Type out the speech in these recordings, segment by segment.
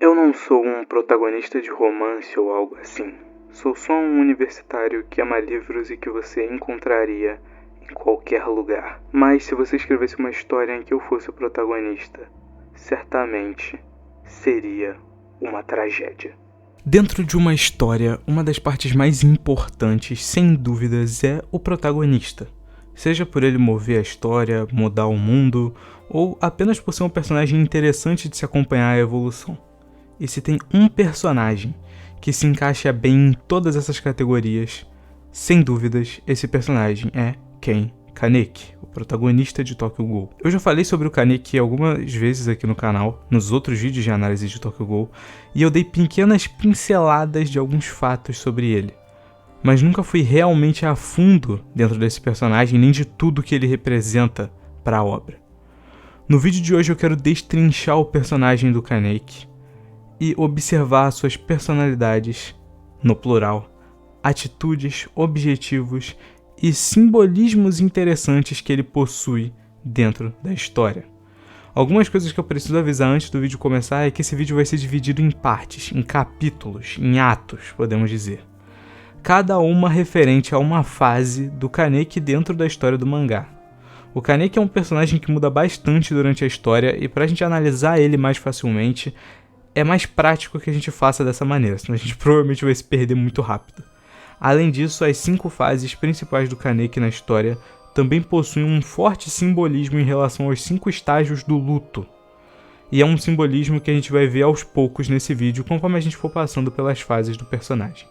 Eu não sou um protagonista de romance ou algo assim. Sou só um universitário que ama livros e que você encontraria em qualquer lugar. Mas se você escrevesse uma história em que eu fosse o protagonista, certamente seria uma tragédia. Dentro de uma história, uma das partes mais importantes, sem dúvidas, é o protagonista. Seja por ele mover a história, mudar o mundo, ou apenas por ser um personagem interessante de se acompanhar a evolução. E se tem um personagem que se encaixa bem em todas essas categorias, sem dúvidas, esse personagem é Ken Kaneki, o protagonista de Tokyo Ghoul. Eu já falei sobre o Kaneki algumas vezes aqui no canal, nos outros vídeos de análise de Tokyo Ghoul, e eu dei pequenas pinceladas de alguns fatos sobre ele. Mas nunca fui realmente a fundo dentro desse personagem, nem de tudo que ele representa para a obra. No vídeo de hoje eu quero destrinchar o personagem do Kaneki e observar suas personalidades, no plural, atitudes, objetivos e simbolismos interessantes que ele possui dentro da história. Algumas coisas que eu preciso avisar antes do vídeo começar é que esse vídeo vai ser dividido em partes, em capítulos, em atos, podemos dizer. Cada uma referente a uma fase do Kaneki dentro da história do mangá. O Kaneki é um personagem que muda bastante durante a história e para a gente analisar ele mais facilmente, é mais prático que a gente faça dessa maneira, senão a gente provavelmente vai se perder muito rápido. Além disso, as 5 fases principais do Kaneki na história também possuem um forte simbolismo em relação aos 5 estágios do luto. E é um simbolismo que a gente vai ver aos poucos nesse vídeo, conforme a gente for passando pelas fases do personagem.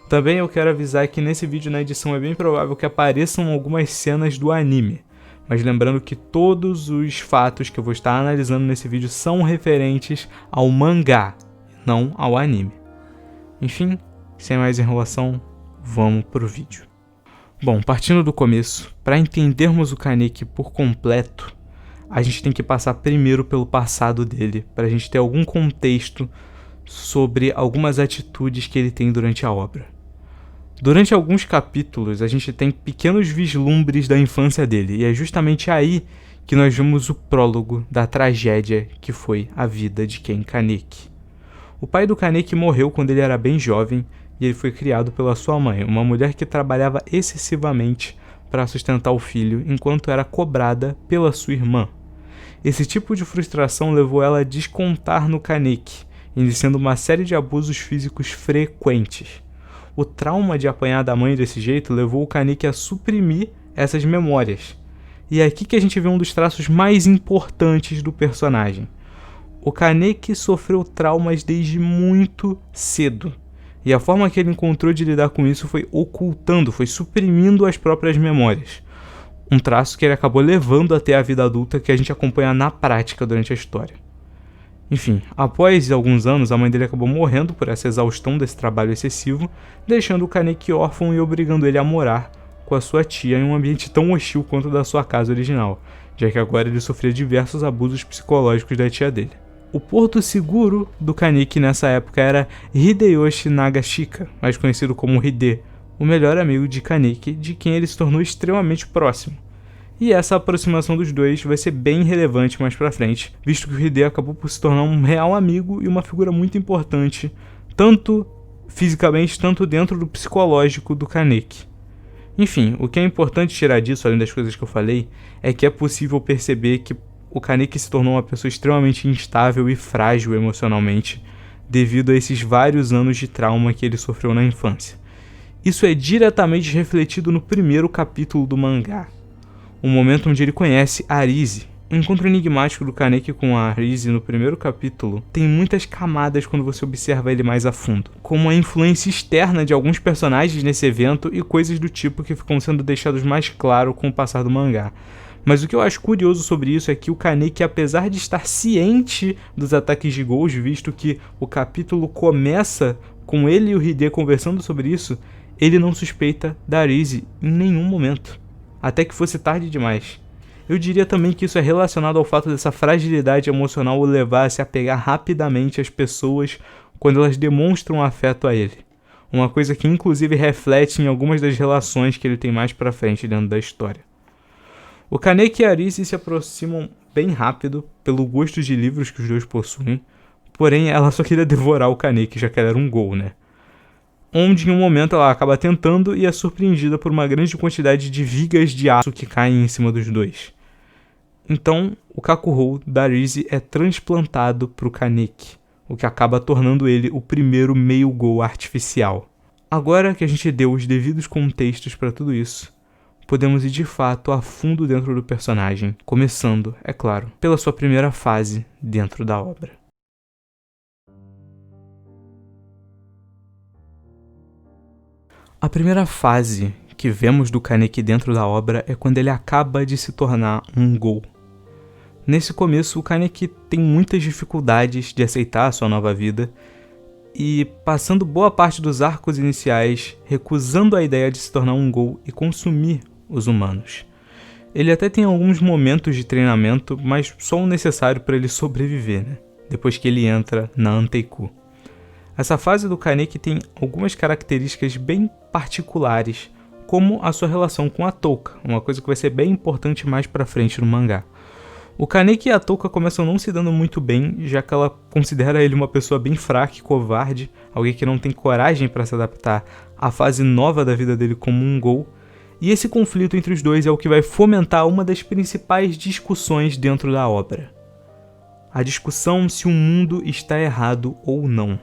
Também eu quero avisar que nesse vídeo na edição é bem provável que apareçam algumas cenas do anime. Mas lembrando que todos os fatos que eu vou estar analisando nesse vídeo são referentes ao mangá, não ao anime. Enfim, sem mais enrolação, vamos pro vídeo. Bom, partindo do começo, para entendermos o Kaneki por completo, a gente tem que passar primeiro pelo passado dele, para a gente ter algum contexto sobre algumas atitudes que ele tem durante a obra. Durante alguns capítulos, a gente tem pequenos vislumbres da infância dele, e é justamente aí que nós vemos o prólogo da tragédia que foi a vida de Ken Kaneki. O pai do Kaneki morreu quando ele era bem jovem, e ele foi criado pela sua mãe, uma mulher que trabalhava excessivamente para sustentar o filho, enquanto era cobrada pela sua irmã. Esse tipo de frustração levou ela a descontar no Kaneki, iniciando uma série de abusos físicos frequentes. O trauma de apanhar da mãe desse jeito levou o Kaneki a suprimir essas memórias. E é aqui que a gente vê um dos traços mais importantes do personagem. O Kaneki sofreu traumas desde muito cedo. E a forma que ele encontrou de lidar com isso foi ocultando, foi suprimindo as próprias memórias. Um traço que ele acabou levando até a vida adulta que a gente acompanha na prática durante a história. Enfim, após alguns anos, a mãe dele acabou morrendo por essa exaustão desse trabalho excessivo, deixando o Kaneki órfão e obrigando ele a morar com a sua tia em um ambiente tão hostil quanto o da sua casa original, já que agora ele sofria diversos abusos psicológicos da tia dele. O porto seguro do Kaneki nessa época era Hideyoshi Nagashika, mais conhecido como Hide, o melhor amigo de Kaneki, de quem ele se tornou extremamente próximo. E essa aproximação dos dois vai ser bem relevante mais pra frente, visto que o Hide acabou por se tornar um real amigo e uma figura muito importante, tanto fisicamente, tanto dentro do psicológico do Kaneki. Enfim, o que é importante tirar disso, além das coisas que eu falei, é que é possível perceber que o Kaneki se tornou uma pessoa extremamente instável e frágil emocionalmente, devido a esses vários anos de trauma que ele sofreu na infância. Isso é diretamente refletido no primeiro capítulo do mangá. O momento onde ele conhece Arise. O encontro enigmático do Kaneki com a Arise no primeiro capítulo tem muitas camadas quando você observa ele mais a fundo, como a influência externa de alguns personagens nesse evento e coisas do tipo que ficam sendo deixados mais claro com o passar do mangá. Mas o que eu acho curioso sobre isso é que o Kaneki, apesar de estar ciente dos ataques de ghouls, visto que o capítulo começa com ele e o Hide conversando sobre isso, ele não suspeita da Arise em nenhum momento. Até que fosse tarde demais. Eu diria também que isso é relacionado ao fato dessa fragilidade emocional o levar a se apegar rapidamente às pessoas quando elas demonstram afeto a ele. Uma coisa que inclusive reflete em algumas das relações que ele tem mais pra frente dentro da história. O Kaneki e a Arise se aproximam bem rápido pelo gosto de livros que os dois possuem, Porém, ela só queria devorar o Kaneki, já que ela era um Gol, né? Onde em um momento ela acaba tentando e é surpreendida por uma grande quantidade de vigas de aço que caem em cima dos dois. Então, o Kakuhou da Rise é transplantado para o Kaneki, o que acaba tornando ele o primeiro meio Gol artificial. Agora que a gente deu os devidos contextos para tudo isso, podemos ir de fato a fundo dentro do personagem, começando, é claro, pela sua primeira fase dentro da obra. A primeira fase que vemos do Kaneki dentro da obra é quando ele acaba de se tornar um Gol. Nesse começo, o Kaneki tem muitas dificuldades de aceitar a sua nova vida e, passando boa parte dos arcos iniciais, recusando a ideia de se tornar um Gol e consumir os humanos. Ele até tem alguns momentos de treinamento, mas só o necessário para ele sobreviver, né? Depois que ele entra na Anteiku. Essa fase do Kaneki tem algumas características bem particulares, como a sua relação com a Touka, uma coisa que vai ser bem importante mais pra frente no mangá. O Kaneki e a Touka começam não se dando muito bem, já que ela considera ele uma pessoa bem fraca e covarde, alguém que não tem coragem para se adaptar à fase nova da vida dele como um Gol, e esse conflito entre os dois é o que vai fomentar uma das principais discussões dentro da obra. A discussão se o mundo está errado ou não.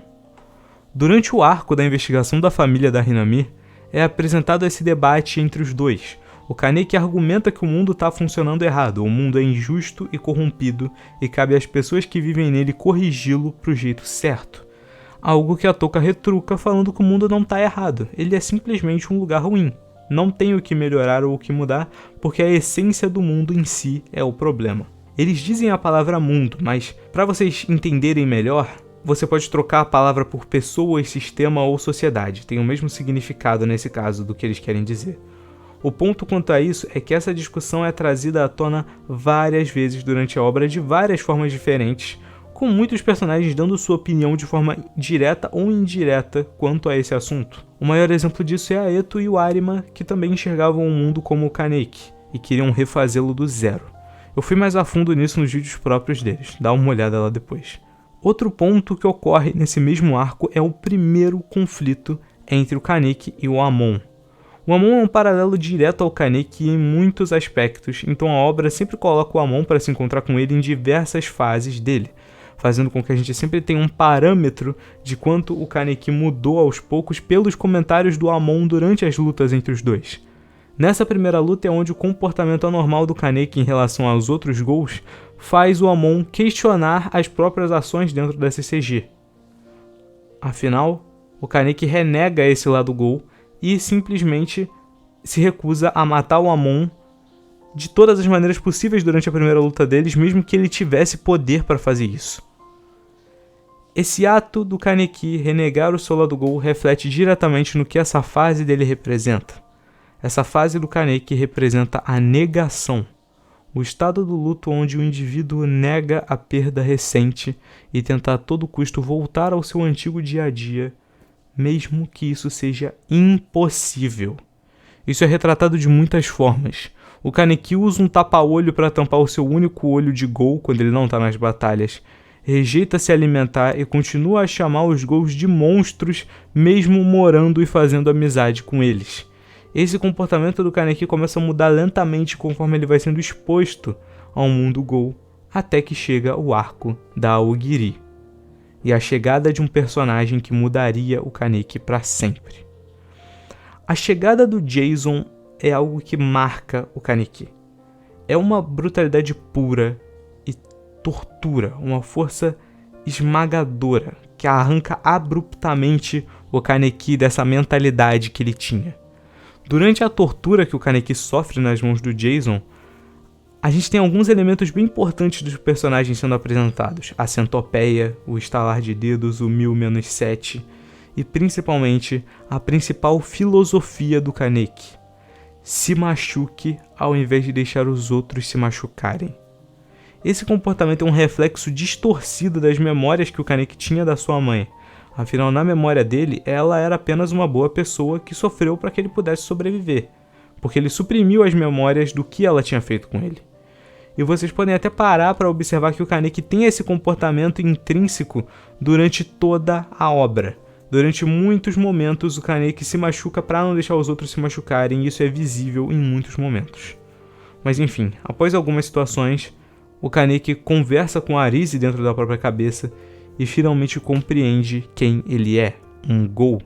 Durante o arco da investigação da família da Hinami, é apresentado esse debate entre os dois. O Kaneki argumenta que o mundo está funcionando errado, o mundo é injusto e corrompido, e cabe às pessoas que vivem nele corrigi-lo para o jeito certo. Algo que a Touka retruca falando que o mundo não está errado, ele é simplesmente um lugar ruim. Não tem o que melhorar ou o que mudar, porque a essência do mundo em si é o problema. Eles dizem a palavra mundo, mas para vocês entenderem melhor, você pode trocar a palavra por pessoas, sistema ou sociedade. Tem o mesmo significado nesse caso do que eles querem dizer. O ponto quanto a isso é que essa discussão é trazida à tona várias vezes durante a obra de várias formas diferentes, com muitos personagens dando sua opinião de forma direta ou indireta quanto a esse assunto. O maior exemplo disso é a Eto e o Arima, que também enxergavam o mundo como o Kaneki e queriam refazê-lo do zero. Eu fui mais a fundo nisso nos vídeos próprios deles, dá uma olhada lá depois. Outro ponto que ocorre nesse mesmo arco é o primeiro conflito entre o Kaneki e o Amon. O Amon é um paralelo direto ao Kaneki em muitos aspectos, então a obra sempre coloca o Amon para se encontrar com ele em diversas fases dele, fazendo com que a gente sempre tenha um parâmetro de quanto o Kaneki mudou aos poucos pelos comentários do Amon durante as lutas entre os dois. Nessa primeira luta é onde o comportamento anormal do Kaneki em relação aos outros Gols faz o Amon questionar as próprias ações dentro da CCG. Afinal, o Kaneki renega esse lado Gol e simplesmente se recusa a matar o Amon de todas as maneiras possíveis durante a primeira luta deles, mesmo que ele tivesse poder para fazer isso. Esse ato do Kaneki renegar o seu lado Gol reflete diretamente no que essa fase dele representa. Essa fase do Kaneki representa a negação, o estado do luto onde o indivíduo nega a perda recente e tenta a todo custo voltar ao seu antigo dia a dia, mesmo que isso seja impossível. Isso é retratado de muitas formas. O Kaneki usa um tapa-olho para tampar o seu único olho de Gol quando ele não está nas batalhas, rejeita se alimentar e continua a chamar os Gols de monstros, mesmo morando e fazendo amizade com eles. Esse comportamento do Kaneki começa a mudar lentamente conforme ele vai sendo exposto ao mundo Gol, até que chega o arco da Aogiri, e a chegada de um personagem que mudaria o Kaneki para sempre. A chegada do Jason é algo que marca o Kaneki. É uma brutalidade pura e tortura, uma força esmagadora que arranca abruptamente o Kaneki dessa mentalidade que ele tinha. Durante a tortura que o Kaneki sofre nas mãos do Jason, a gente tem alguns elementos bem importantes dos personagens sendo apresentados. A centopeia, o estalar de dedos, o 1000-7 e principalmente a principal filosofia do Kaneki. Se machuque ao invés de deixar os outros se machucarem. Esse comportamento é um reflexo distorcido das memórias que o Kaneki tinha da sua mãe. Afinal, na memória dele, ela era apenas uma boa pessoa que sofreu para que ele pudesse sobreviver, porque ele suprimiu as memórias do que ela tinha feito com ele. E vocês podem até parar para observar que o Kaneki tem esse comportamento intrínseco durante toda a obra. Durante muitos momentos o Kaneki se machuca para não deixar os outros se machucarem, e isso é visível em muitos momentos. Mas enfim, após algumas situações, o Kaneki conversa com a Arise dentro da própria cabeça e finalmente compreende quem ele é, um Gou.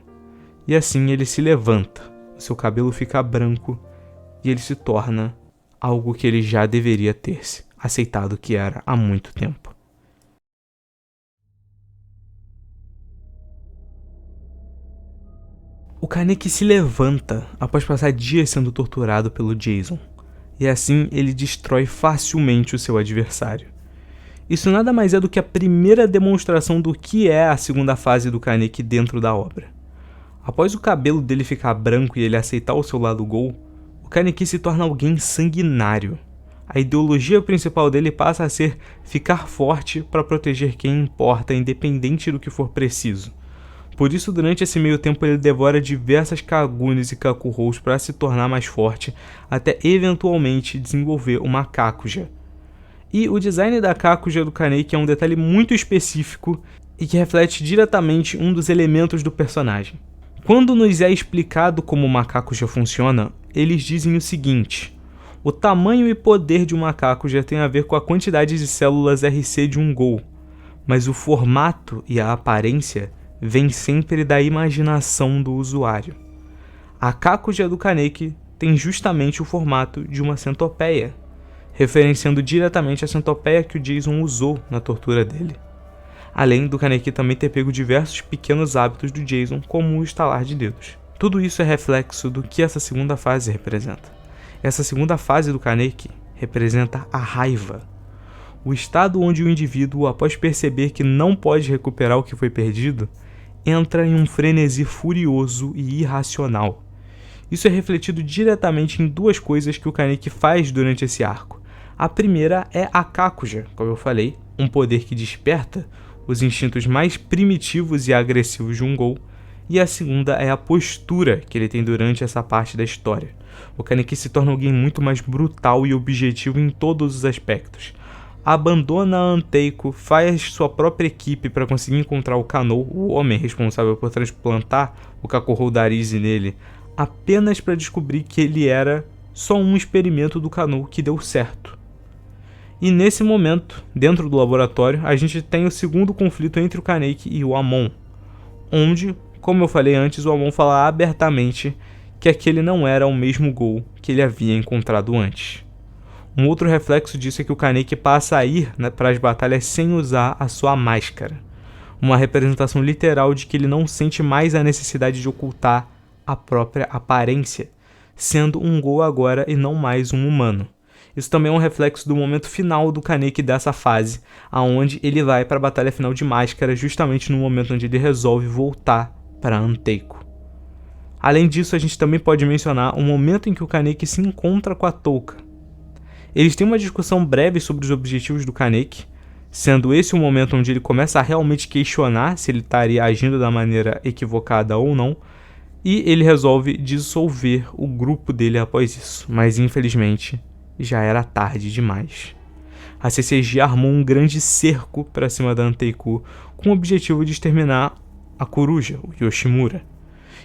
E assim ele se levanta, o seu cabelo fica branco e ele se torna algo que ele já deveria ter aceitado que era há muito tempo. O Kaneki se levanta após passar dias sendo torturado pelo Jason, e assim ele destrói facilmente o seu adversário. Isso nada mais é do que a primeira demonstração do que é a segunda fase do Kaneki dentro da obra. Após o cabelo dele ficar branco e ele aceitar o seu lado Gou, o Kaneki se torna alguém sanguinário. A ideologia principal dele passa a ser ficar forte para proteger quem importa, independente do que for preciso. Por isso, durante esse meio tempo, ele devora diversas Kagunis e Kakurous para se tornar mais forte, até eventualmente desenvolver uma Kakuja. E o design da Kakuja do Kaneki é um detalhe muito específico e que reflete diretamente um dos elementos do personagem. Quando nos é explicado como uma Kakuja funciona, eles dizem o seguinte: o tamanho e poder de uma Kakuja tem a ver com a quantidade de células RC de um Gou, mas o formato e a aparência vem sempre da imaginação do usuário. A Kakuja do Kaneki tem justamente o formato de uma centopeia, referenciando diretamente a centopeia que o Jason usou na tortura dele. Além do Kaneki também ter pego diversos pequenos hábitos do Jason, como o estalar de dedos. Tudo isso é reflexo do que essa segunda fase representa. Essa segunda fase do Kaneki representa a raiva. O estado onde o indivíduo, após perceber que não pode recuperar o que foi perdido, entra em um frenesi furioso e irracional. Isso é refletido diretamente em duas coisas que o Kaneki faz durante esse arco. A primeira é a Kakuja, como eu falei, um poder que desperta os instintos mais primitivos e agressivos de um Gou, e a segunda é a postura que ele tem durante essa parte da história. O Kaneki se torna alguém muito mais brutal e objetivo em todos os aspectos. Abandona a Anteiko, faz sua própria equipe para conseguir encontrar o Kanou, o homem responsável por transplantar o Kakurou da Arise nele, apenas para descobrir que ele era só um experimento do Kanou que deu certo. E nesse momento, dentro do laboratório, a gente tem o segundo conflito entre o Kaneki e o Amon, onde, como eu falei antes, o Amon fala abertamente que aquele não era o mesmo Gou que ele havia encontrado antes. Um outro reflexo disso é que o Kaneki passa a ir para as batalhas sem usar a sua máscara, uma representação literal de que ele não sente mais a necessidade de ocultar a própria aparência, sendo um Gou agora e não mais um humano. Isso também é um reflexo do momento final do Kaneki dessa fase, aonde ele vai para a batalha final de máscara justamente no momento onde ele resolve voltar para Anteiko. Além disso, a gente também pode mencionar o momento em que o Kaneki se encontra com a Touka. Eles têm uma discussão breve sobre os objetivos do Kaneki, sendo esse o momento onde ele começa a realmente questionar se ele estaria agindo da maneira equivocada ou não, e ele resolve dissolver o grupo dele após isso, mas infelizmente já era tarde demais. A CCG armou um grande cerco para cima da Anteiko com o objetivo de exterminar a coruja, o Yoshimura.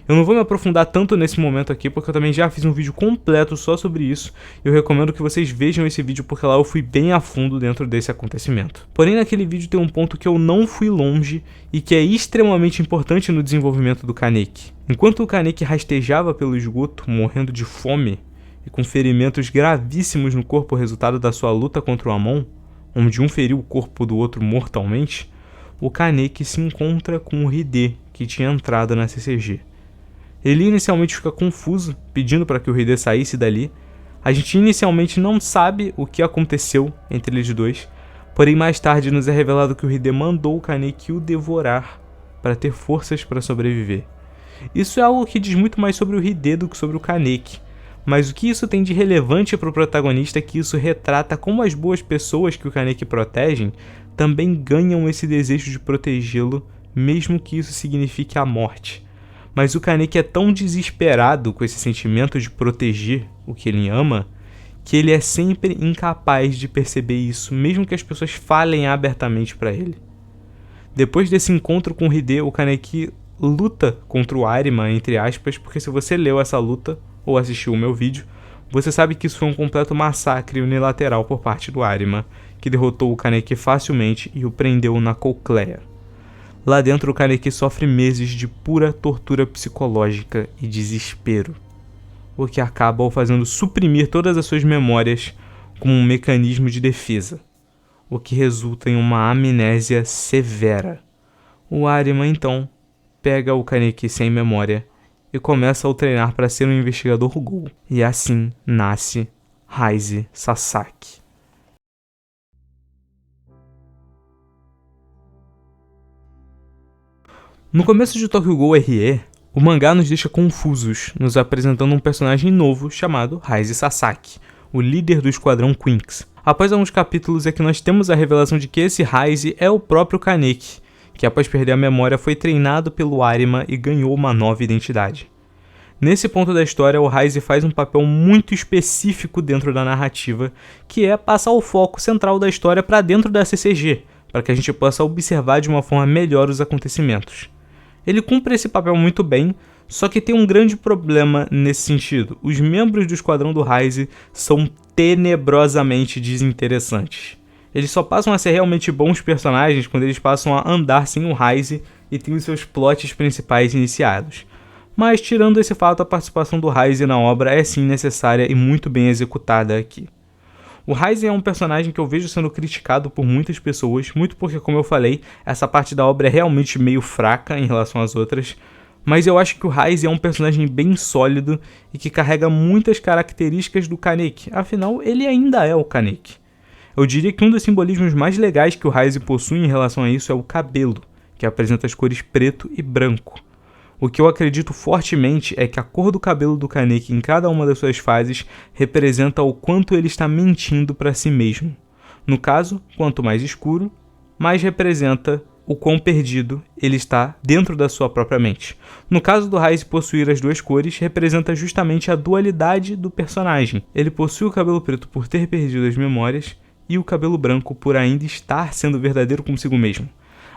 Eu não vou me aprofundar tanto nesse momento aqui, porque eu também já fiz um vídeo completo só sobre isso, e eu recomendo que vocês vejam esse vídeo, porque lá eu fui bem a fundo dentro desse acontecimento. Porém, naquele vídeo tem um ponto que eu não fui longe, e que é extremamente importante no desenvolvimento do Kaneki. Enquanto o Kaneki rastejava pelo esgoto, morrendo de fome, e com ferimentos gravíssimos no corpo resultado da sua luta contra o Amon, onde um feriu o corpo do outro mortalmente, o Kaneki se encontra com o Hide, que tinha entrado na CCG. Ele inicialmente fica confuso, pedindo para que o Hide saísse dali. A gente inicialmente não sabe o que aconteceu entre eles dois, porém mais tarde nos é revelado que o Hide mandou o Kaneki o devorar para ter forças para sobreviver. Isso é algo que diz muito mais sobre o Hide do que sobre o Kaneki, mas o que isso tem de relevante para o protagonista é que isso retrata como as boas pessoas que o Kaneki protegem também ganham esse desejo de protegê-lo, mesmo que isso signifique a morte. Mas o Kaneki é tão desesperado com esse sentimento de proteger o que ele ama, que ele é sempre incapaz de perceber isso, mesmo que as pessoas falem abertamente para ele. Depois desse encontro com o Hide, o Kaneki luta contra o Arima, entre aspas, porque se você leu essa luta ou assistiu o meu vídeo, você sabe que isso foi um completo massacre unilateral por parte do Arima, que derrotou o Kaneki facilmente e o prendeu na colcleia. Lá dentro, o Kaneki sofre meses de pura tortura psicológica e desespero, o que acaba o fazendo suprimir todas as suas memórias como um mecanismo de defesa, o que resulta em uma amnésia severa. O Arima, então, pega o Kaneki sem memória e começa a o treinar para ser um investigador Ghoul, e assim nasce Raize Sasaki. No começo de Tokyo Ghoul RE, o mangá nos deixa confusos, nos apresentando um personagem novo chamado Raize Sasaki, o líder do Esquadrão Quinx. Após alguns capítulos é que nós temos a revelação de que esse Raize é o próprio Kaneki, que após perder a memória foi treinado pelo Arima e ganhou uma nova identidade. Nesse ponto da história, o Raize faz um papel muito específico dentro da narrativa, que é passar o foco central da história para dentro da CCG, para que a gente possa observar de uma forma melhor os acontecimentos. Ele cumpre esse papel muito bem, só que tem um grande problema nesse sentido. Os membros do Esquadrão do Raize são tenebrosamente desinteressantes. Eles só passam a ser realmente bons personagens quando eles passam a andar sem o Raize e têm os seus plots principais iniciados. Mas, tirando esse fato, a participação do Raize na obra é sim necessária e muito bem executada aqui. O Raize é um personagem que eu vejo sendo criticado por muitas pessoas, muito porque, como eu falei, essa parte da obra é realmente meio fraca em relação às outras, mas eu acho que o Raize é um personagem bem sólido e que carrega muitas características do Kaneki, afinal, ele ainda é o Kaneki. Eu diria que um dos simbolismos mais legais que o Raize possui em relação a isso é o cabelo, que apresenta as cores preto e branco. O que eu acredito fortemente é que a cor do cabelo do Kaneki em cada uma das suas fases representa o quanto ele está mentindo para si mesmo. No caso, quanto mais escuro, mais representa o quão perdido ele está dentro da sua própria mente. No caso do Raize possuir as duas cores, representa justamente a dualidade do personagem. Ele possui o cabelo preto por ter perdido as memórias e o cabelo branco por ainda estar sendo verdadeiro consigo mesmo.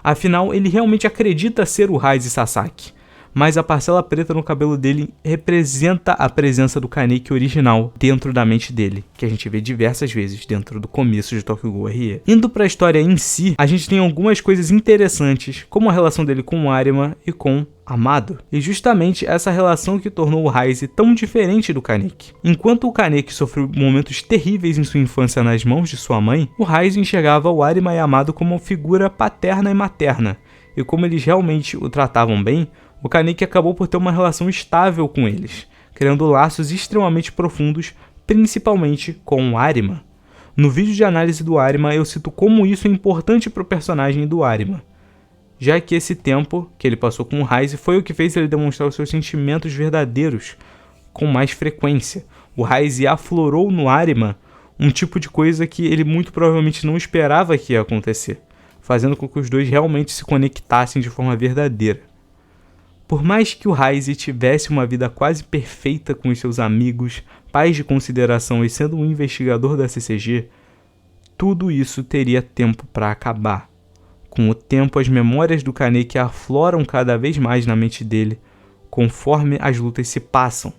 Afinal, ele realmente acredita ser o Raize Sasaki, mas a parcela preta no cabelo dele representa a presença do Kaneki original dentro da mente dele, que a gente vê diversas vezes dentro do começo de Tokyo Ghoul RE. Indo para a história em si, a gente tem algumas coisas interessantes, como a relação dele com o Arima e com Amado, e justamente essa relação que tornou o Raize tão diferente do Kaneki. Enquanto o Kaneki sofreu momentos terríveis em sua infância nas mãos de sua mãe, o Raize enxergava o Arima e Amado como figura paterna e materna, e como eles realmente o tratavam bem, o Kaneki acabou por ter uma relação estável com eles, criando laços extremamente profundos, principalmente com o Arima. No vídeo de análise do Arima, eu cito como isso é importante para o personagem do Arima, já que esse tempo que ele passou com o Raize foi o que fez ele demonstrar os seus sentimentos verdadeiros com mais frequência. O Raize aflorou no Arima um tipo de coisa que ele muito provavelmente não esperava que ia acontecer, fazendo com que os dois realmente se conectassem de forma verdadeira. Por mais que o Raize tivesse uma vida quase perfeita com os seus amigos, pais de consideração e sendo um investigador da CCG, tudo isso teria tempo para acabar. Com o tempo, as memórias do Kaneki afloram cada vez mais na mente dele, conforme as lutas se passam,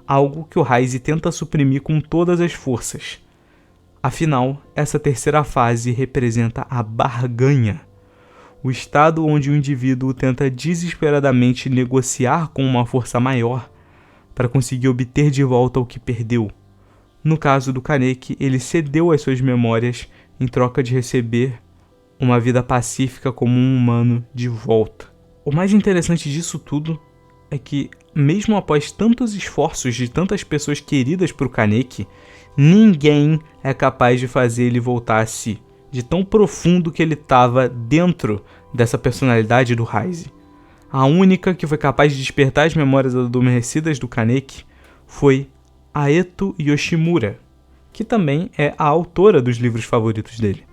algo que o Raize tenta suprimir com todas as forças. Afinal, essa terceira fase representa a barganha, o estado onde o indivíduo tenta desesperadamente negociar com uma força maior para conseguir obter de volta o que perdeu. No caso do Kaneki, ele cedeu as suas memórias em troca de receber uma vida pacífica como um humano de volta. O mais interessante disso tudo é que, mesmo após tantos esforços de tantas pessoas queridas para o Kaneki, ninguém é capaz de fazer ele voltar a si, de tão profundo que ele estava dentro dessa personalidade do Raize. A única que foi capaz de despertar as memórias adormecidas do Kaneki foi Aeto Yoshimura, que também é a autora dos livros favoritos dele,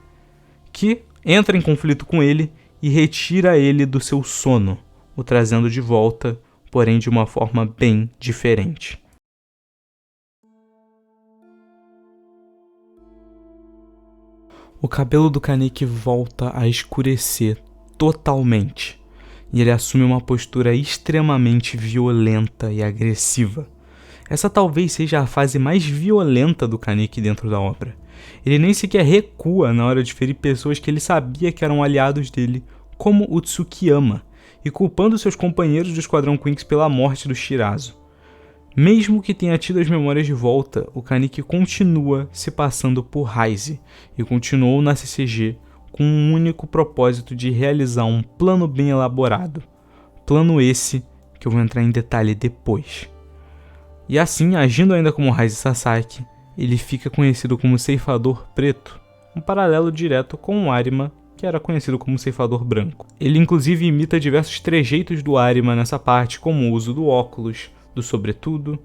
que entra em conflito com ele e retira ele do seu sono, o trazendo de volta, porém de uma forma bem diferente. O cabelo do Kaneki volta a escurecer totalmente, e ele assume uma postura extremamente violenta e agressiva. Essa talvez seja a fase mais violenta do Kaneki dentro da obra. Ele nem sequer recua na hora de ferir pessoas que ele sabia que eram aliados dele, como o Tsukiyama, e culpando seus companheiros do Esquadrão Quinx pela morte do Shirazo. Mesmo que tenha tido as memórias de volta, o Kaneki continua se passando por Raize e continuou na CCG com um único propósito de realizar um plano bem elaborado. Plano esse que eu vou entrar em detalhe depois. E assim, agindo ainda como Raize Sasaki, ele fica conhecido como Ceifador Preto, um paralelo direto com o Arima, que era conhecido como Ceifador Branco. Ele inclusive imita diversos trejeitos do Arima nessa parte, como o uso do óculos, do sobretudo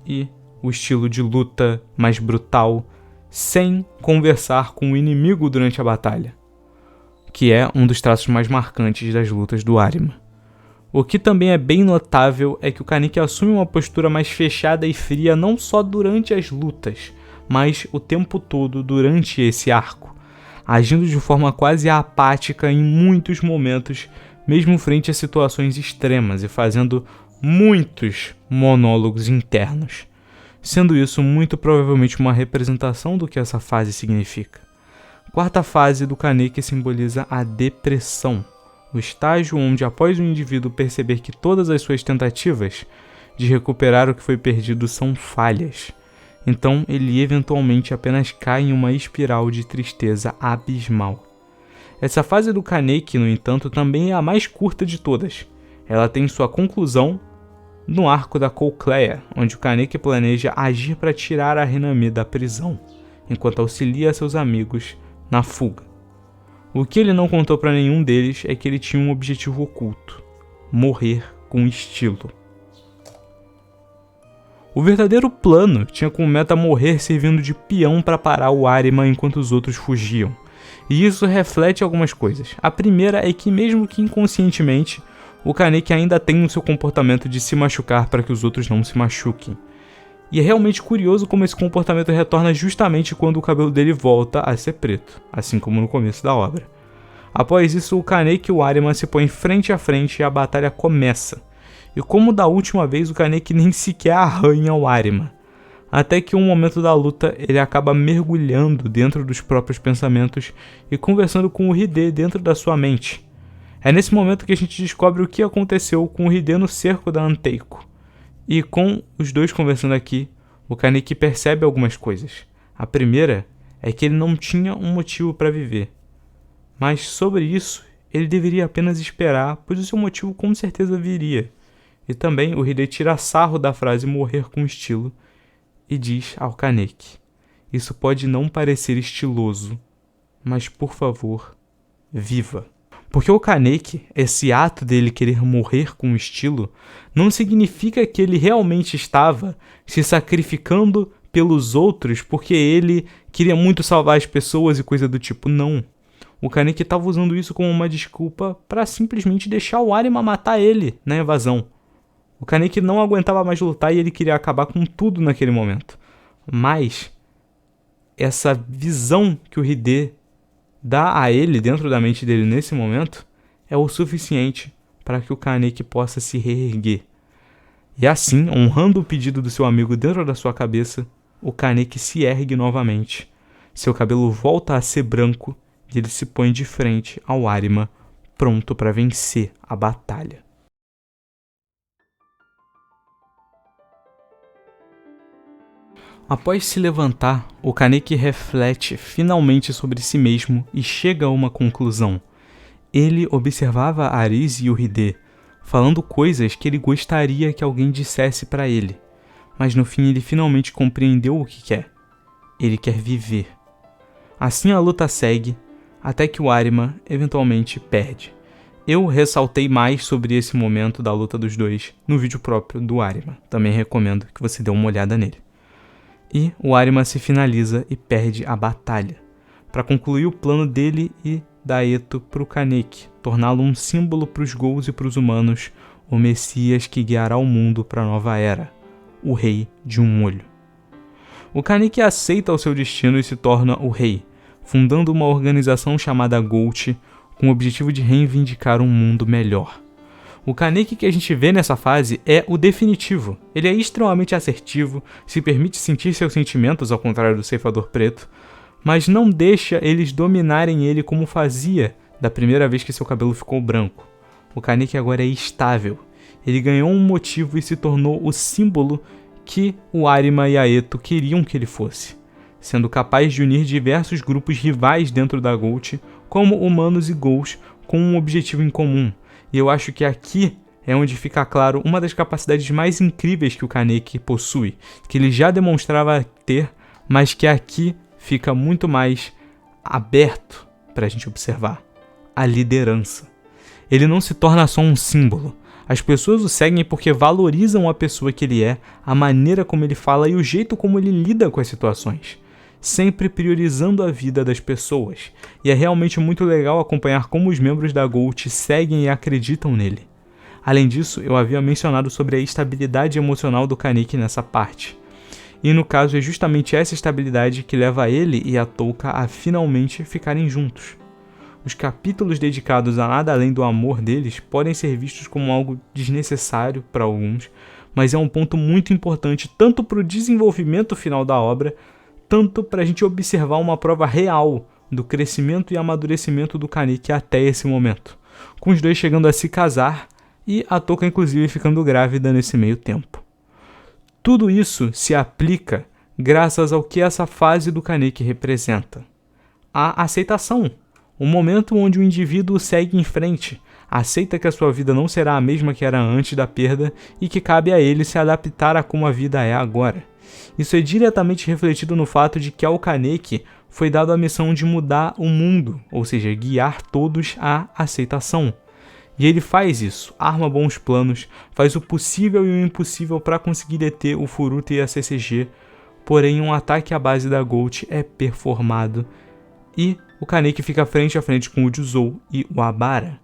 e o estilo de luta mais brutal, sem conversar com o inimigo durante a batalha, que é um dos traços mais marcantes das lutas do Arima. O que também é bem notável é que o Kaneki assume uma postura mais fechada e fria não só durante as lutas, mas o tempo todo durante esse arco, agindo de forma quase apática em muitos momentos, mesmo frente a situações extremas e fazendo muitos monólogos internos, sendo isso muito provavelmente uma representação do que essa fase significa. Quarta fase do Kaneki simboliza a depressão, o estágio onde, após o indivíduo perceber que todas as suas tentativas de recuperar o que foi perdido são falhas, então ele eventualmente apenas cai em uma espiral de tristeza abismal. Essa fase do Kaneki, no entanto, também é a mais curta de todas. Ela tem sua conclusão no arco da Colcleia, onde o Kaneki planeja agir para tirar a Hinami da prisão, enquanto auxilia seus amigos na fuga. O que ele não contou para nenhum deles é que ele tinha um objetivo oculto: morrer com estilo. O verdadeiro plano tinha como meta morrer servindo de peão para parar o Arima enquanto os outros fugiam. E isso reflete algumas coisas. A primeira é que, mesmo que inconscientemente, o Kaneki ainda tem no seu comportamento de se machucar para que os outros não se machuquem. E é realmente curioso como esse comportamento retorna justamente quando o cabelo dele volta a ser preto, assim como no começo da obra. Após isso, o Kaneki e o Arima se põem frente a frente e a batalha começa. E como da última vez, o Kaneki nem sequer arranha o Arima. Até que em um momento da luta, ele acaba mergulhando dentro dos próprios pensamentos e conversando com o Hide dentro da sua mente. É nesse momento que a gente descobre o que aconteceu com o Hide no cerco da Anteiko. E com os dois conversando aqui, o Kaneki percebe algumas coisas. A primeira é que ele não tinha um motivo para viver. Mas sobre isso, ele deveria apenas esperar, pois o seu motivo com certeza viria. E também o Hide tira sarro da frase morrer com estilo e diz ao Kaneki: isso pode não parecer estiloso, mas por favor, viva. Porque o Kaneki, esse ato dele querer morrer com estilo, não significa que ele realmente estava se sacrificando pelos outros porque ele queria muito salvar as pessoas e coisa do tipo, não. O Kaneki estava usando isso como uma desculpa para simplesmente deixar o Arima matar ele na invasão. O Kaneki não aguentava mais lutar e ele queria acabar com tudo naquele momento. Mas essa visão que o Hide dá a ele dentro da mente dele nesse momento é o suficiente para que o Kaneki possa se reerguer. E assim, honrando o pedido do seu amigo dentro da sua cabeça, o Kaneki se ergue novamente. Seu cabelo volta a ser branco e ele se põe de frente ao Arima, pronto para vencer a batalha. Após se levantar, o Kaneki reflete finalmente sobre si mesmo e chega a uma conclusão. Ele observava a Arize e o Hide, falando coisas que ele gostaria que alguém dissesse para ele. Mas no fim ele finalmente compreendeu o que quer. Ele quer viver. Assim a luta segue, até que o Arima eventualmente perde. Eu ressaltei mais sobre esse momento da luta dos dois no vídeo próprio do Arima. Também recomendo que você dê uma olhada nele. E o Arima se finaliza e perde a batalha, para concluir o plano dele e da Eto para o Kaneki, torná-lo um símbolo para os Ghouls e para os humanos, o Messias que guiará o mundo para a nova era, o Rei de um Olho. O Kaneki aceita o seu destino e se torna o rei, fundando uma organização chamada GOAT com o objetivo de reivindicar um mundo melhor. O Kaneki que a gente vê nessa fase é o definitivo. Ele é extremamente assertivo, se permite sentir seus sentimentos ao contrário do Ceifador Preto, mas não deixa eles dominarem ele como fazia da primeira vez que seu cabelo ficou branco. O Kaneki agora é estável. Ele ganhou um motivo e se tornou o símbolo que o Arima e a Eto queriam que ele fosse, sendo capaz de unir diversos grupos rivais dentro da GOAT, como humanos e Ghouls, com um objetivo em comum. E eu acho que aqui é onde fica claro uma das capacidades mais incríveis que o Kaneki possui, que ele já demonstrava ter, mas que aqui fica muito mais aberto para a gente observar: a liderança. Ele não se torna só um símbolo. As pessoas o seguem porque valorizam a pessoa que ele é, a maneira como ele fala e o jeito como ele lida com as situações, sempre priorizando a vida das pessoas. E é realmente muito legal acompanhar como os membros da GOAT seguem e acreditam nele. Além disso, eu havia mencionado sobre a estabilidade emocional do Kaneki nessa parte. E no caso é justamente essa estabilidade que leva ele e a Touka a finalmente ficarem juntos. Os capítulos dedicados a nada além do amor deles podem ser vistos como algo desnecessário para alguns, mas é um ponto muito importante tanto para o desenvolvimento final da obra, tanto para a gente observar uma prova real do crescimento e amadurecimento do Kaneki até esse momento, com os dois chegando a se casar e a Touka inclusive ficando grávida nesse meio tempo. Tudo isso se aplica graças ao que essa fase do Kaneki representa: a aceitação. Um momento onde o indivíduo segue em frente, aceita que a sua vida não será a mesma que era antes da perda e que cabe a ele se adaptar a como a vida é agora. Isso é diretamente refletido no fato de que ao Kaneki foi dado a missão de mudar o mundo, ou seja, guiar todos à aceitação. E ele faz isso, arma bons planos, faz o possível e o impossível para conseguir deter o Furuta e a CCG, porém um ataque à base da GOAT é performado e o Kaneki fica frente a frente com o Juzou e o Abara.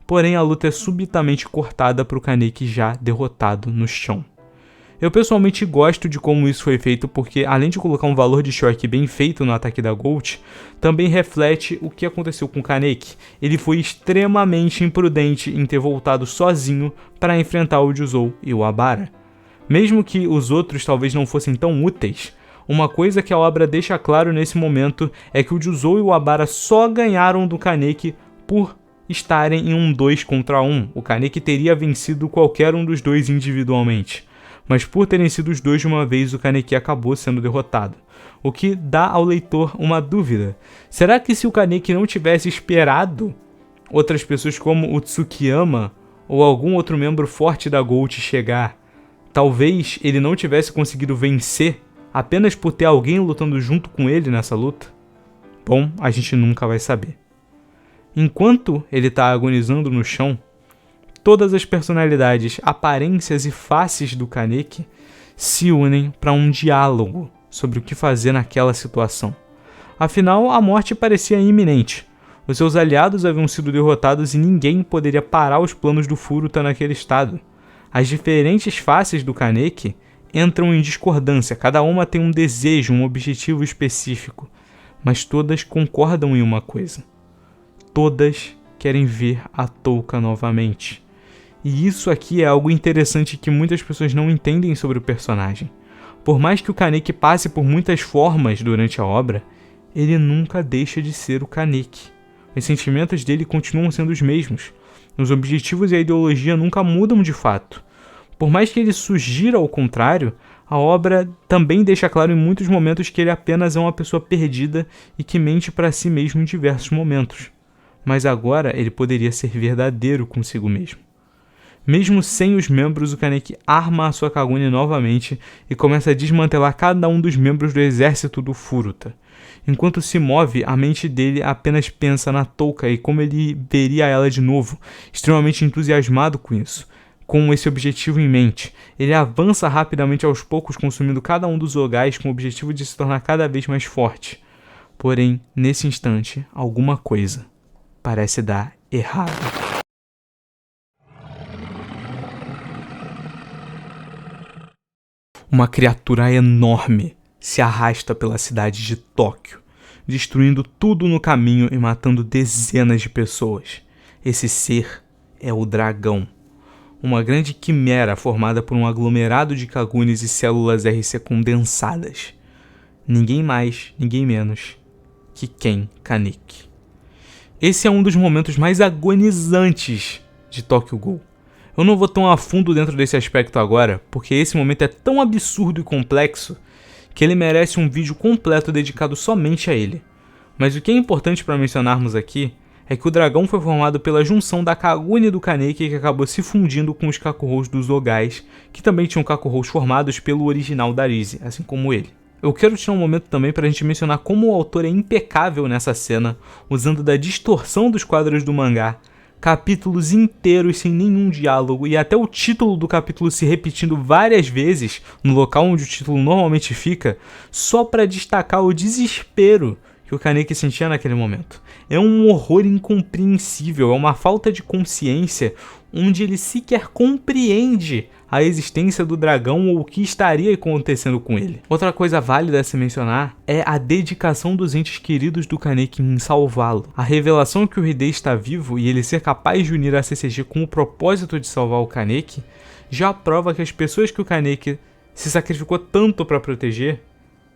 Porém, a luta é subitamente cortada para o Kaneki já derrotado no chão. Eu pessoalmente gosto de como isso foi feito porque, além de colocar um valor de choque bem feito no ataque da GOAT, também reflete o que aconteceu com o Kaneki. Ele foi extremamente imprudente em ter voltado sozinho para enfrentar o Juzou e o Abara. Mesmo que os outros talvez não fossem tão úteis, uma coisa que a obra deixa claro nesse momento é que o Juzou e o Abara só ganharam do Kaneki por estarem em um 2 contra 1. O Kaneki teria vencido qualquer um dos dois individualmente, mas por terem sido os dois de uma vez, o Kaneki acabou sendo derrotado. O que dá ao leitor uma dúvida: será que se o Kaneki não tivesse esperado outras pessoas como o Tsukiyama ou algum outro membro forte da GOAT chegar, talvez ele não tivesse conseguido vencer apenas por ter alguém lutando junto com ele nessa luta? Bom, a gente nunca vai saber. Enquanto ele está agonizando no chão, todas as personalidades, aparências e faces do Kaneki se unem para um diálogo sobre o que fazer naquela situação. Afinal, a morte parecia iminente. Os seus aliados haviam sido derrotados e ninguém poderia parar os planos do Furuta naquele estado. As diferentes faces do Kaneki entram em discordância, cada uma tem um desejo, um objetivo específico, mas todas concordam em uma coisa: todas querem ver a Touka novamente. E isso aqui é algo interessante que muitas pessoas não entendem sobre o personagem. Por mais que o Kaneki passe por muitas formas durante a obra, ele nunca deixa de ser o Kaneki. Os sentimentos dele continuam sendo os mesmos. Os objetivos e a ideologia nunca mudam de fato. Por mais que ele sugira ao contrário, a obra também deixa claro em muitos momentos que ele apenas é uma pessoa perdida e que mente para si mesmo em diversos momentos. Mas agora ele poderia ser verdadeiro consigo mesmo. Mesmo sem os membros, o Kaneki arma a sua Kagune novamente e começa a desmantelar cada um dos membros do exército do Furuta. Enquanto se move, a mente dele apenas pensa na Touka e como ele veria ela de novo, extremamente entusiasmado com isso. Com esse objetivo em mente, ele avança rapidamente aos poucos, consumindo cada um dos ogais com o objetivo de se tornar cada vez mais forte. Porém, nesse instante, alguma coisa parece dar errado. Uma criatura enorme se arrasta pela cidade de Tóquio, destruindo tudo no caminho e matando dezenas de pessoas. Esse ser é o dragão, uma grande quimera formada por um aglomerado de Kagunis e células RC condensadas. Ninguém mais, ninguém menos que Ken Kaneki. Esse é um dos momentos mais agonizantes de Tokyo Ghoul. Eu não vou tão a fundo dentro desse aspecto agora, porque esse momento é tão absurdo e complexo que ele merece um vídeo completo dedicado somente a ele. Mas o que é importante para mencionarmos aqui é que o dragão foi formado pela junção da Kaguni do Kaneki que acabou se fundindo com os Kakurous dos Ogais, que também tinham Kakurous formados pelo original da Arise, assim como ele. Eu quero tirar um momento também para a gente mencionar como o autor é impecável nessa cena, usando da distorção dos quadros do mangá, capítulos inteiros sem nenhum diálogo e até o título do capítulo se repetindo várias vezes no local onde o título normalmente fica, só para destacar o desespero que o Kaneki sentia naquele momento. É um horror incompreensível, é uma falta de consciência onde ele sequer compreende a existência do dragão ou o que estaria acontecendo com ele. Outra coisa válida a se mencionar é a dedicação dos entes queridos do Kaneki em salvá-lo. A revelação que o Hide está vivo e ele ser capaz de unir a CCG com o propósito de salvar o Kaneki já prova que as pessoas que o Kaneki se sacrificou tanto para proteger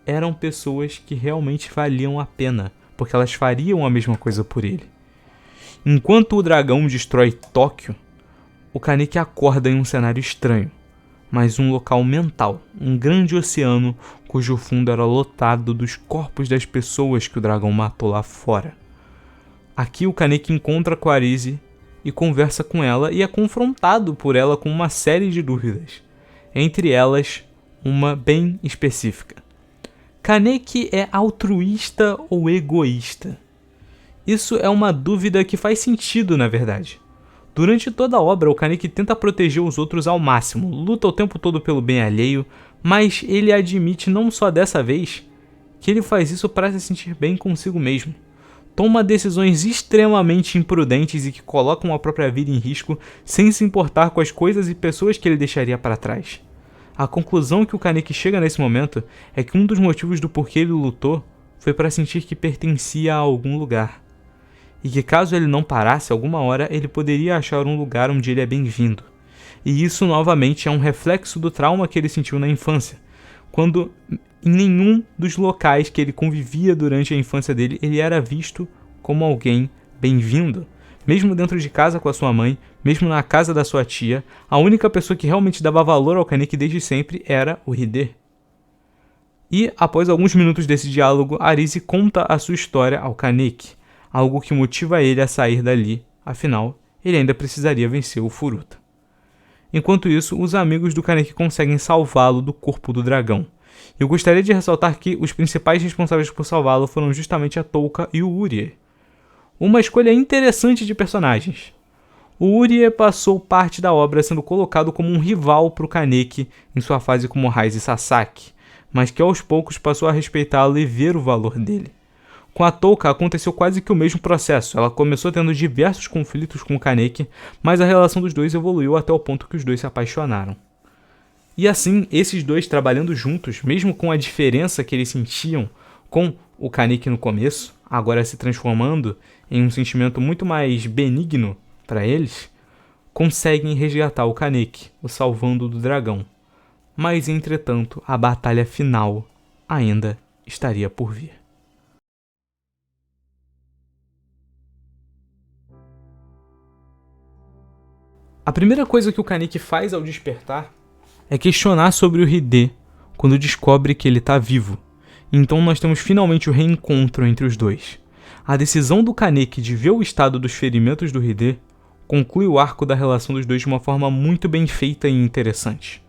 eram pessoas que realmente valiam a pena, porque elas fariam a mesma coisa por ele. Enquanto o dragão destrói Tóquio, o Kaneki acorda em um cenário estranho, mas um local mental, um grande oceano cujo fundo era lotado dos corpos das pessoas que o dragão matou lá fora. Aqui o Kaneki encontra com a Arise e conversa com ela e é confrontado por ela com uma série de dúvidas, entre elas uma bem específica. Kaneki é altruísta ou egoísta? Isso é uma dúvida que faz sentido, na verdade. Durante toda a obra, o Kaneki tenta proteger os outros ao máximo, luta o tempo todo pelo bem alheio, mas ele admite não só dessa vez que ele faz isso para se sentir bem consigo mesmo. Toma decisões extremamente imprudentes e que colocam a própria vida em risco sem se importar com as coisas e pessoas que ele deixaria para trás. A conclusão que o Kaneki chega nesse momento é que um dos motivos do porquê ele lutou foi para sentir que pertencia a algum lugar. E que caso ele não parasse, alguma hora ele poderia achar um lugar onde ele é bem-vindo. E isso novamente é um reflexo do trauma que ele sentiu na infância, quando em nenhum dos locais que ele convivia durante a infância dele ele era visto como alguém bem-vindo. Mesmo dentro de casa com a sua mãe, mesmo na casa da sua tia, a única pessoa que realmente dava valor ao Kaneki desde sempre era o Hide. E, após alguns minutos desse diálogo, Arise conta a sua história ao Kaneki, algo que motiva ele a sair dali, afinal, ele ainda precisaria vencer o Furuta. Enquanto isso, os amigos do Kaneki conseguem salvá-lo do corpo do dragão. Eu gostaria de ressaltar que os principais responsáveis por salvá-lo foram justamente a Touka e o Urie. Uma escolha interessante de personagens. O Urie passou parte da obra sendo colocado como um rival para o Kaneki em sua fase como Raiz Sasaki, mas que aos poucos passou a respeitá-lo e ver o valor dele. Com a Touka aconteceu quase que o mesmo processo, ela começou tendo diversos conflitos com o Kaneki, mas a relação dos dois evoluiu até o ponto que os dois se apaixonaram. E assim, esses dois trabalhando juntos, mesmo com a diferença que eles sentiam com o Kaneki no começo, agora se transformando em um sentimento muito mais benigno para eles, conseguem resgatar o Kaneki, o salvando do dragão. Mas, entretanto, a batalha final ainda estaria por vir. A primeira coisa que o Kaneki faz ao despertar é questionar sobre o Hide quando descobre que ele está vivo. Então nós temos finalmente o reencontro entre os dois. A decisão do Kaneki de ver o estado dos ferimentos do Hide conclui o arco da relação dos dois de uma forma muito bem feita e interessante.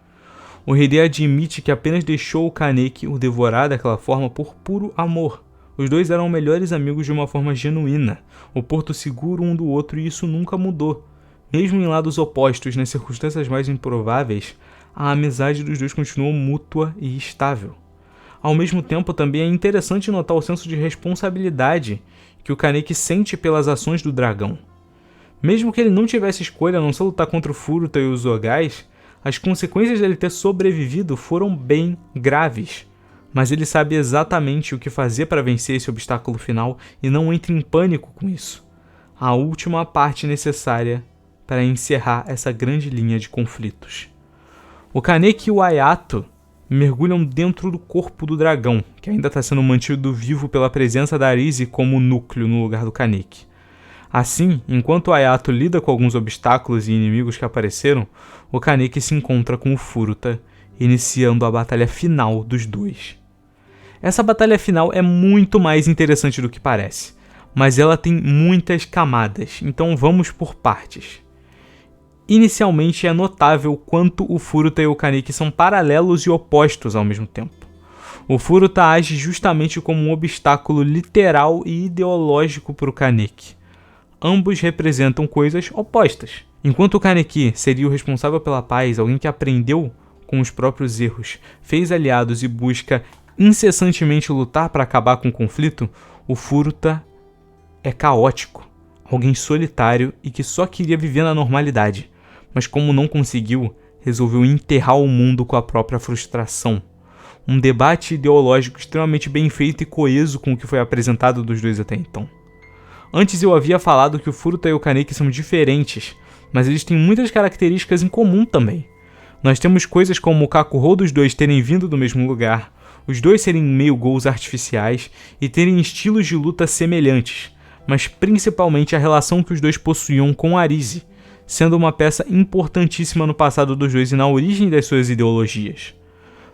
O Hide admite que apenas deixou o Kaneki o devorar daquela forma por puro amor. Os dois eram melhores amigos de uma forma genuína, o porto seguro um do outro, e isso nunca mudou. Mesmo em lados opostos, nas circunstâncias mais improváveis, a amizade dos dois continuou mútua e estável. Ao mesmo tempo, também é interessante notar o senso de responsabilidade que o Kaneki sente pelas ações do dragão. Mesmo que ele não tivesse escolha a não ser lutar contra o Furuta e os Ogais, as consequências dele ter sobrevivido foram bem graves. mas ele sabe exatamente o que fazer para vencer esse obstáculo final e não entra em pânico com isso. A última parte necessária para encerrar essa grande linha de conflitos. O Kaneki e o Ayato mergulham dentro do corpo do dragão, que ainda está sendo mantido vivo pela presença da Arise como núcleo no lugar do Kaneki. Assim, enquanto o Ayato lida com alguns obstáculos e inimigos que apareceram, o Kaneki se encontra com o Furuta, iniciando a batalha final dos dois. Essa batalha final é muito mais interessante do que parece, mas ela tem muitas camadas, então vamos por partes. Inicialmente é notável quanto o Furuta e o Kaneki são paralelos e opostos ao mesmo tempo. O Furuta age justamente como um obstáculo literal e ideológico para o Kaneki. Ambos representam coisas opostas. Enquanto o Kaneki seria o responsável pela paz, alguém que aprendeu com os próprios erros, fez aliados e busca incessantemente lutar para acabar com o conflito, o Furuta é caótico, alguém solitário e que só queria viver na normalidade, mas como não conseguiu, resolveu enterrar o mundo com a própria frustração. Um debate ideológico extremamente bem feito e coeso com o que foi apresentado dos dois até então. Antes eu havia falado que o Furuta e o Kaneki são diferentes, mas eles têm muitas características em comum também. Nós temos coisas como o Kakuhou dos dois terem vindo do mesmo lugar, os dois serem meio gols artificiais e terem estilos de luta semelhantes, mas principalmente a relação que os dois possuíam com Arise, sendo uma peça importantíssima no passado dos dois e na origem das suas ideologias.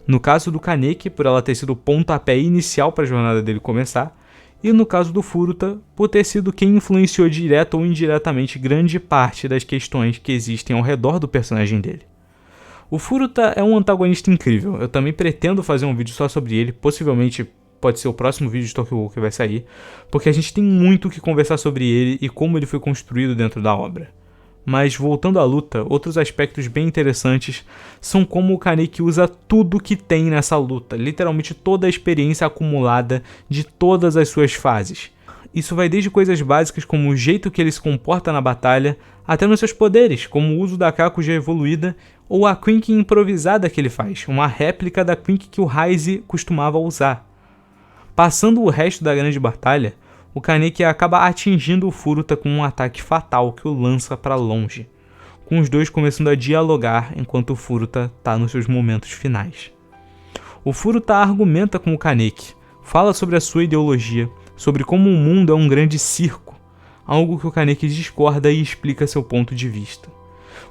No caso do Kaneki, por ela ter sido o pontapé inicial para a jornada dele começar, e no caso do Furuta, por ter sido quem influenciou direta ou indiretamente grande parte das questões que existem ao redor do personagem dele. O Furuta é um antagonista incrível, eu também pretendo fazer um vídeo só sobre ele, possivelmente pode ser o próximo vídeo de Tokyo Ghoul que vai sair, porque a gente tem muito o que conversar sobre ele e como ele foi construído dentro da obra. Mas voltando à luta, outros aspectos bem interessantes são como o Kaneki usa tudo que tem nessa luta, literalmente toda a experiência acumulada de todas as suas fases. Isso vai desde coisas básicas como o jeito que ele se comporta na batalha, até nos seus poderes, como o uso da Kakuja evoluída ou a Quink improvisada que ele faz, uma réplica da Quink que o Raize costumava usar. Passando o resto da grande batalha, o Kaneki acaba atingindo o Furuta com um ataque fatal que o lança para longe, com os dois começando a dialogar enquanto o Furuta está nos seus momentos finais. O Furuta argumenta com o Kaneki, fala sobre a sua ideologia, sobre como o mundo é um grande circo, algo que o Kaneki discorda e explica seu ponto de vista.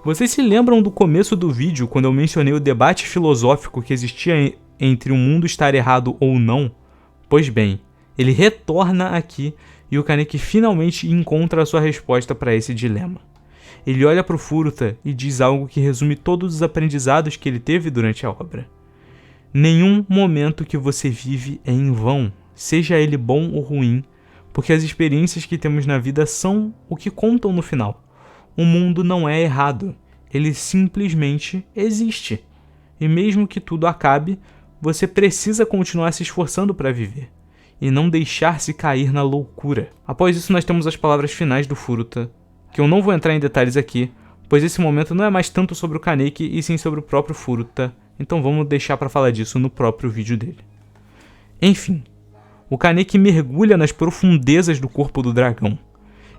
Vocês se lembram do começo do vídeo quando eu mencionei o debate filosófico que existia entre o mundo estar errado ou não? Pois bem, ele retorna aqui e o Kaneki finalmente encontra a sua resposta para esse dilema. Ele olha para o Furuta e diz algo que resume todos os aprendizados que ele teve durante a obra. Nenhum momento que você vive é em vão, seja ele bom ou ruim, porque as experiências que temos na vida são o que contam no final. O mundo não é errado, ele simplesmente existe. E mesmo que tudo acabe, você precisa continuar se esforçando para viver e não deixar-se cair na loucura. Após isso nós temos as palavras finais do Furuta, que eu não vou entrar em detalhes aqui, pois esse momento não é mais tanto sobre o Kaneki e sim sobre o próprio Furuta, então vamos deixar para falar disso no próprio vídeo dele. Enfim, o Kaneki mergulha nas profundezas do corpo do dragão.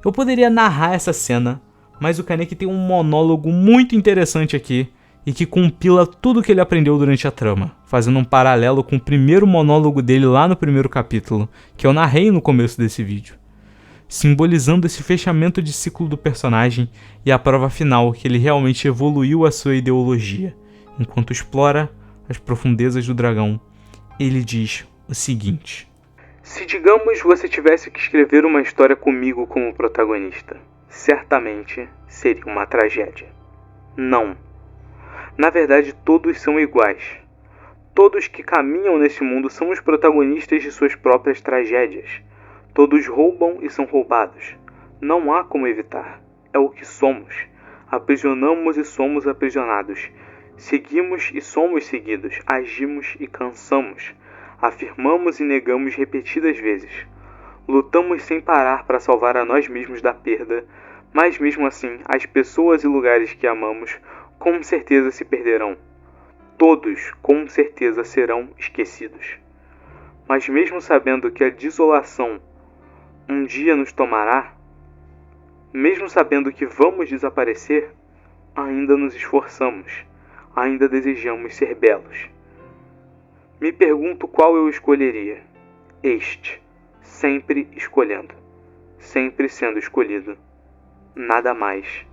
Eu poderia narrar essa cena, mas o Kaneki tem um monólogo muito interessante aqui, e que compila tudo o que ele aprendeu durante a trama, fazendo um paralelo com o primeiro monólogo dele lá no primeiro capítulo, que eu narrei no começo desse vídeo, simbolizando esse fechamento de ciclo do personagem e a prova final que ele realmente evoluiu a sua ideologia. Enquanto explora as profundezas do dragão, ele diz o seguinte: se digamos você tivesse que escrever uma história comigo como protagonista, certamente seria uma tragédia. Não. Na verdade, todos são iguais. Todos que caminham nesse mundo são os protagonistas de suas próprias tragédias. Todos roubam e são roubados. Não há como evitar. É o que somos. Aprisionamos e somos aprisionados. Seguimos e somos seguidos. Agimos e cansamos. Afirmamos e negamos repetidas vezes. Lutamos sem parar para salvar a nós mesmos da perda, mas mesmo assim, as pessoas e lugares que amamos com certeza se perderão. Todos, com certeza, serão esquecidos. Mas mesmo sabendo que a desolação um dia nos tomará, mesmo sabendo que vamos desaparecer, ainda nos esforçamos, ainda desejamos ser belos. Me pergunto qual eu escolheria. Este, sempre escolhendo, sempre sendo escolhido. Nada mais,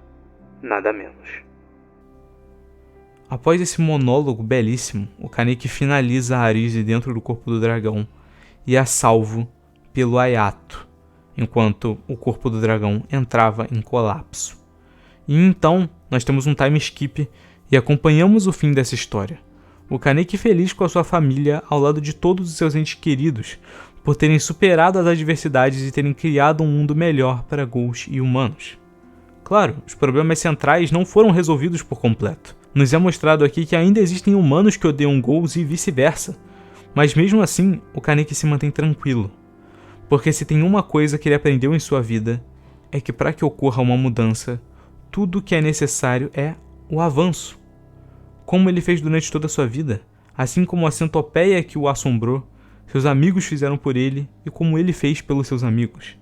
nada menos. Após esse monólogo belíssimo, o Kaneki finaliza a Arise dentro do corpo do dragão e é salvo pelo Ayato, enquanto o corpo do dragão entrava em colapso. E então, nós temos um time skip e acompanhamos o fim dessa história. O Kaneki feliz com a sua família ao lado de todos os seus entes queridos, por terem superado as adversidades e terem criado um mundo melhor para ghouls e humanos. Claro, os problemas centrais não foram resolvidos por completo. Nos é mostrado aqui que ainda existem humanos que odeiam ghouls e vice-versa, mas mesmo assim, o Kaneki se mantém tranquilo. Porque se tem uma coisa que ele aprendeu em sua vida, é que para que ocorra uma mudança, tudo o que é necessário é o avanço. Como ele fez durante toda a sua vida, assim como a centopeia que o assombrou, seus amigos fizeram por ele e como ele fez pelos seus amigos.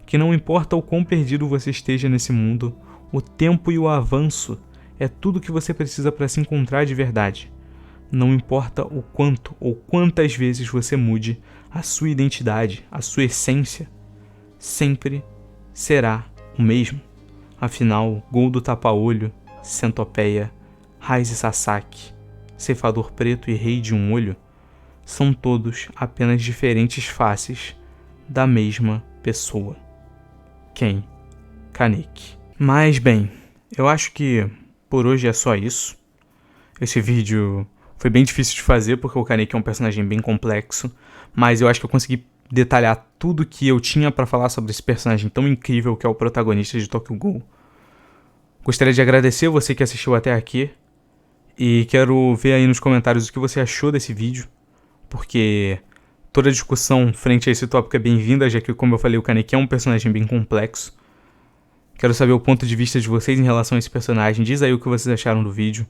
Que não importa o quão perdido você esteja nesse mundo, o tempo e o avanço é tudo que você precisa para se encontrar de verdade. Não importa o quanto ou quantas vezes você mude a sua identidade, a sua essência, sempre será o mesmo. Afinal, Ghoul do Tapa-Olho, Centopeia, Raiz e Sasaki, Ceifador Preto e Rei de um Olho são todos apenas diferentes faces da mesma pessoa. Ken Kaneki. Mas bem, eu acho que por hoje é só isso. Esse vídeo foi bem difícil de fazer porque o Kaneki é um personagem bem complexo, mas eu acho que eu consegui detalhar tudo que eu tinha para falar sobre esse personagem tão incrível que é o protagonista de Tokyo Ghoul. Gostaria de agradecer você que assistiu até aqui e quero ver aí nos comentários o que você achou desse vídeo, porque toda discussão frente a esse tópico é bem-vinda, já que, como eu falei, o Kaneki é um personagem bem complexo. Quero saber o ponto de vista de vocês em relação a esse personagem. Diz aí o que vocês acharam do vídeo.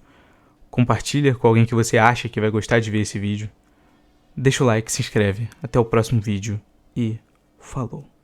Compartilha com alguém que você acha que vai gostar de ver esse vídeo. Deixa o like, se inscreve. Até o próximo vídeo e falou!